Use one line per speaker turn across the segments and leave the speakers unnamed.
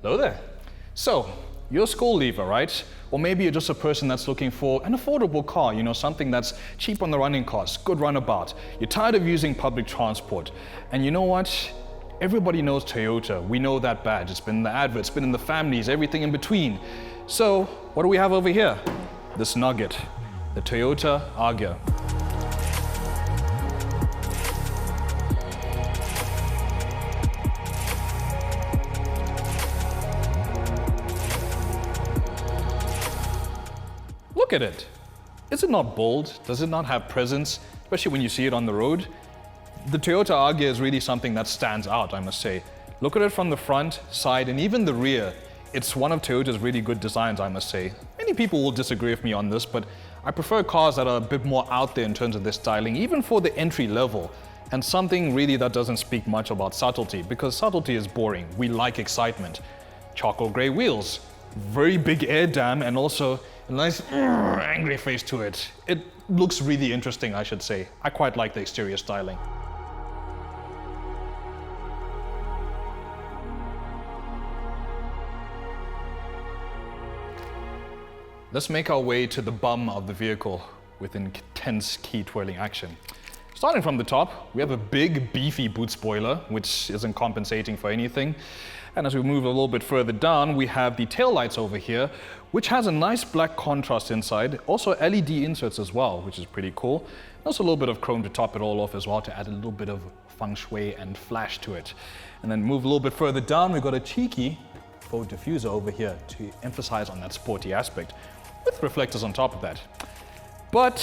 Hello there. So, you're a school leaver, right? Or maybe you're just a person that's looking for an affordable car, something that's cheap on the running costs, good runabout. You're tired of using public transport. And you know what? Everybody knows Toyota. We know that badge. It's been in the adverts, it's been in the families, everything in between. So, what do we have over here? This nugget, the Toyota Agya. Look at it. Is it not bold? Does it not have presence? Especially when you see it on the road. The Toyota Agya is really something that stands out, I must say. Look at it from the front, side, and even the rear. It's one of Toyota's really good designs, I must say. Many people will disagree with me on this, but I prefer cars that are a bit more out there in terms of their styling, even for the entry level. And something really that doesn't speak much about subtlety, because subtlety is boring. We like excitement. Charcoal gray wheels, very big air dam, and also a nice angry face to it. It looks really interesting, I should say. I quite like the exterior styling. Let's make our way to the bum of the vehicle with intense key twirling action. Starting from the top, we have a big beefy boot spoiler, which isn't compensating for anything. And as we move a little bit further down, we have the taillights over here, which has a nice black contrast inside. Also LED inserts as well, which is pretty cool. Also a little bit of chrome to top it all off as well, to add a little bit of feng shui and flash to it. And then move a little bit further down, we've got a cheeky faux diffuser over here to emphasize on that sporty aspect, with reflectors on top of that. But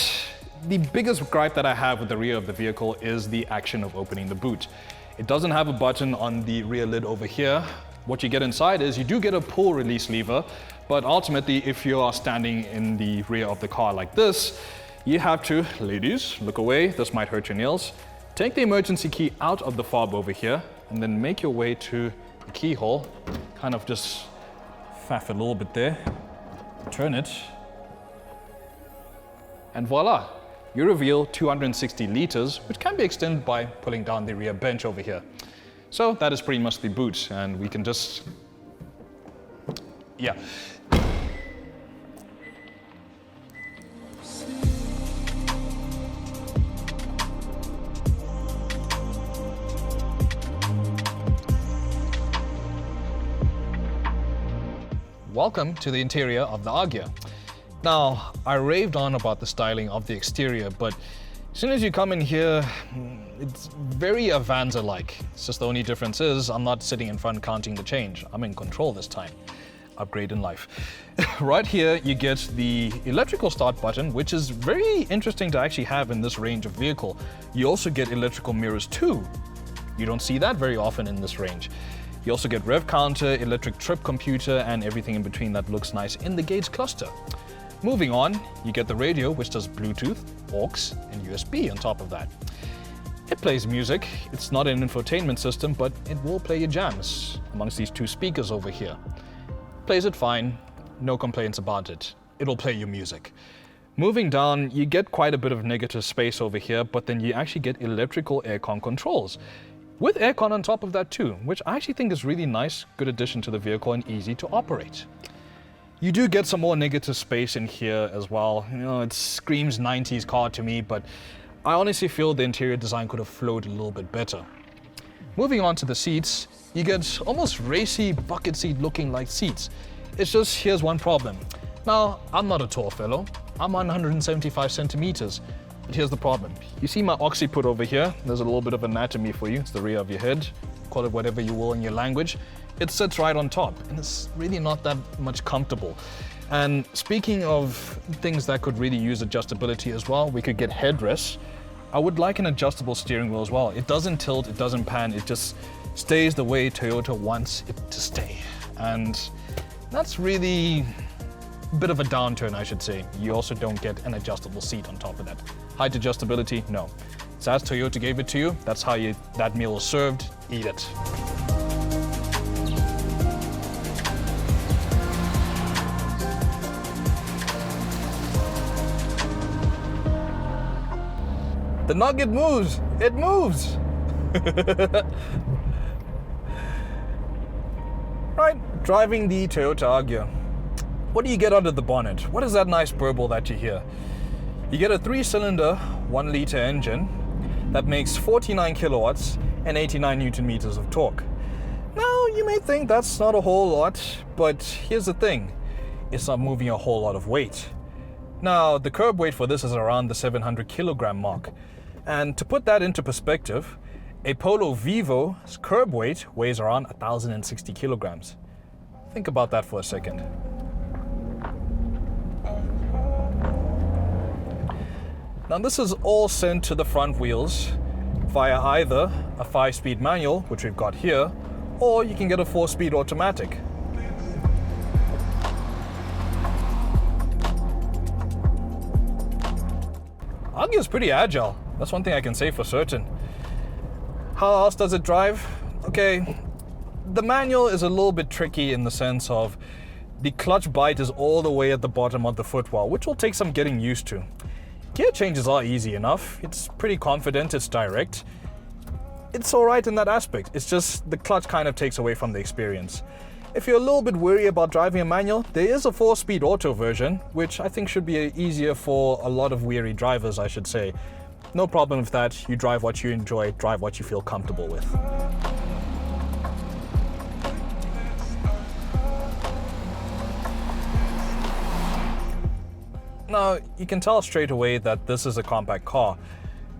the biggest gripe that I have with the rear of the vehicle is the action of opening the boot. It doesn't have a button on the rear lid over here. What you get inside is you do get a pull release lever, but ultimately if you are standing in the rear of the car like this, you have to, ladies, look away, this might hurt your nails, take the emergency key out of the fob over here and then make your way to the keyhole, kind of just faff it a little bit there, turn it, and voila. You reveal 260 liters, which can be extended by pulling down the rear bench over here. So that is pretty much the boot, and we can just, yeah. Welcome to the interior of the Agya. Now, I raved on about the styling of the exterior, but as soon as you come in here, it's very Avanza-like. It's just the only difference is I'm not sitting in front counting the change. I'm in control this time. Upgrade in life. Right here, you get the electrical start button, which is very interesting to actually have in this range of vehicle. You also get electrical mirrors too. You don't see that very often in this range. You also get rev counter, electric trip computer, and everything in between that looks nice in the gauge cluster. Moving on, you get the radio, which does Bluetooth, aux, and USB on top of that. It plays music. It's not an infotainment system, but it will play your jams amongst these two speakers over here. Plays it fine, no complaints about it. It'll play your music. Moving down, you get quite a bit of negative space over here, but then you actually get electrical aircon controls, with aircon on top of that too, which I actually think is really nice, good addition to the vehicle and easy to operate. You do get some more negative space in here as well. It screams 90s car to me, but I honestly feel the interior design could have flowed a little bit better. Moving on to the seats, you get almost racy bucket seat looking like seats. It's just, here's one problem. Now, I'm not a tall fellow. I'm 175 centimeters. But here's the problem. You see my occiput over here? There's a little bit of anatomy for you. It's the rear of your head. Call it whatever you will in your language. It sits right on top, and it's really not that much comfortable. And speaking of things that could really use adjustability as well, we could get headrests. I would like an adjustable steering wheel as well. It doesn't tilt, it doesn't pan, it just stays the way Toyota wants it to stay. And that's really a bit of a downturn, I should say. You also don't get an adjustable seat on top of that. Height adjustability, no. It's as Toyota gave it to you, that's how that meal is served, eat it. The nugget moves, it moves. Right, driving the Toyota Agya. What do you get under the bonnet? What is that nice burble that you hear? You get a 3-cylinder, 1-liter engine that makes 49 kilowatts and 89 newton meters of torque. Now, you may think that's not a whole lot, but here's the thing. It's not moving a whole lot of weight. Now, the curb weight for this is around the 700 kilogram mark. And to put that into perspective, a Polo Vivo's curb weight weighs around 1,060 kilograms. Think about that for a second. Now this is all sent to the front wheels via either a 5-speed manual, which we've got here, or you can get a 4-speed automatic. Agya is pretty agile. That's one thing I can say for certain. How else does it drive? Okay, the manual is a little bit tricky in the sense of the clutch bite is all the way at the bottom of the footwell, which will take some getting used to. Gear changes are easy enough. It's pretty confident, it's direct. It's alright in that aspect. It's just the clutch kind of takes away from the experience. If you're a little bit worried about driving a manual, there is a 4-speed auto version, which I think should be easier for a lot of weary drivers, I should say. No problem with that. You drive what you enjoy, drive what you feel comfortable with. Now, you can tell straight away that this is a compact car.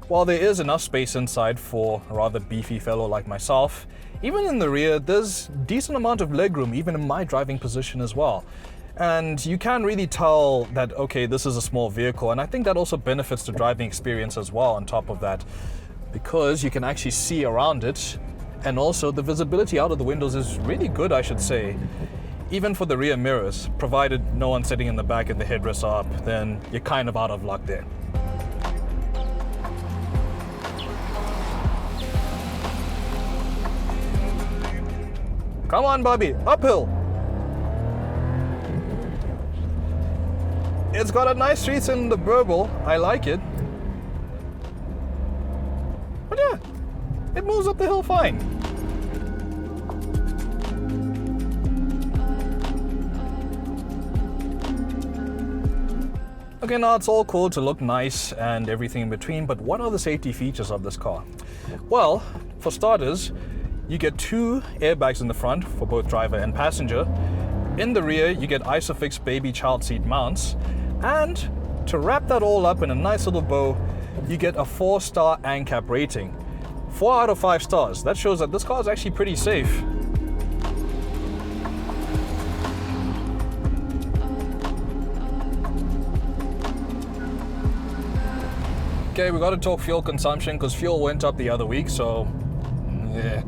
While there is enough space inside for a rather beefy fellow like myself, even in the rear, there's a decent amount of legroom, even in my driving position as well. And you can really tell that, okay, this is a small vehicle, and I think that also benefits the driving experience as well on top of that, because you can actually see around it, and also the visibility out of the windows is really good, I should say. Even for the rear mirrors, provided no one's sitting in the back and the headrests are up, then you're kind of out of luck there. Come on, Bobby, uphill. It's got a nice 3-cylinder burble. I like it. But yeah, it moves up the hill fine. Okay, now it's all cool to look nice and everything in between, but what are the safety features of this car? Well, for starters, you get 2 airbags in the front for both driver and passenger. In the rear, you get ISOFIX baby child seat mounts. And to wrap that all up in a nice little bow, you get a 4-star ANCAP rating. 4 out of 5 stars. That shows that this car is actually pretty safe. Okay, we got to talk fuel consumption because fuel went up the other week, so yeah.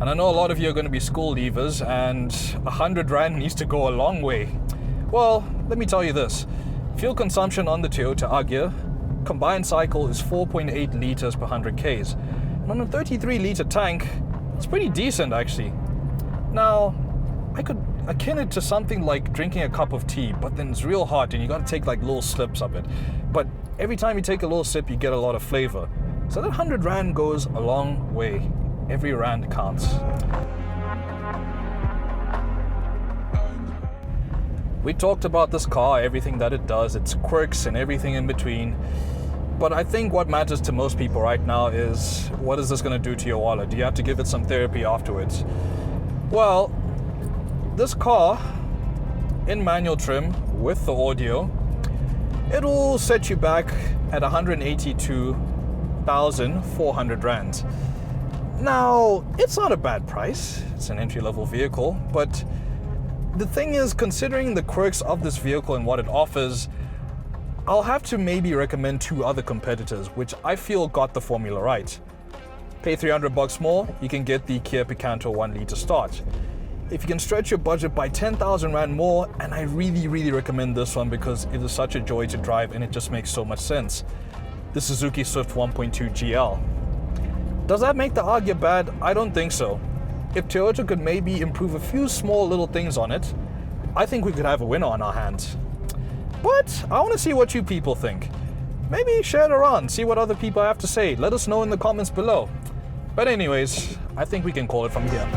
And I know a lot of you are going to be school leavers, and 100 Rand needs to go a long way. Well, let me tell you this. Fuel consumption on the Toyota Agya combined cycle is 4.8 liters per 100 Ks. And on a 33-liter tank, it's pretty decent actually. Now, I could akin it to something like drinking a cup of tea, but then it's real hot and you got to take like little slips of it. But every time you take a little sip, you get a lot of flavor. So that 100 Rand goes a long way. Every Rand counts. We talked about this car, everything that it does, its quirks and everything in between. But I think what matters to most people right now is, what is this going to do to your wallet? Do you have to give it some therapy afterwards? Well, this car, in manual trim with the audio, it'll set you back at 182,400 Rand. Now, it's not a bad price. It's an entry-level vehicle, but the thing is, considering the quirks of this vehicle and what it offers, I'll have to maybe recommend 2 other competitors, which I feel got the formula right. Pay $300 more, you can get the Kia Picanto 1-liter start. If you can stretch your budget by 10,000 Rand more, and I really recommend this one because it is such a joy to drive and it just makes so much sense, the Suzuki Swift 1.2 GL. Does that make the Agya bad? I don't think so. If Toyota could maybe improve a few small little things on it, I think we could have a winner on our hands. But I want to see what you people think. Maybe share it around, see what other people have to say. Let us know in the comments below. But anyways, I think we can call it from here.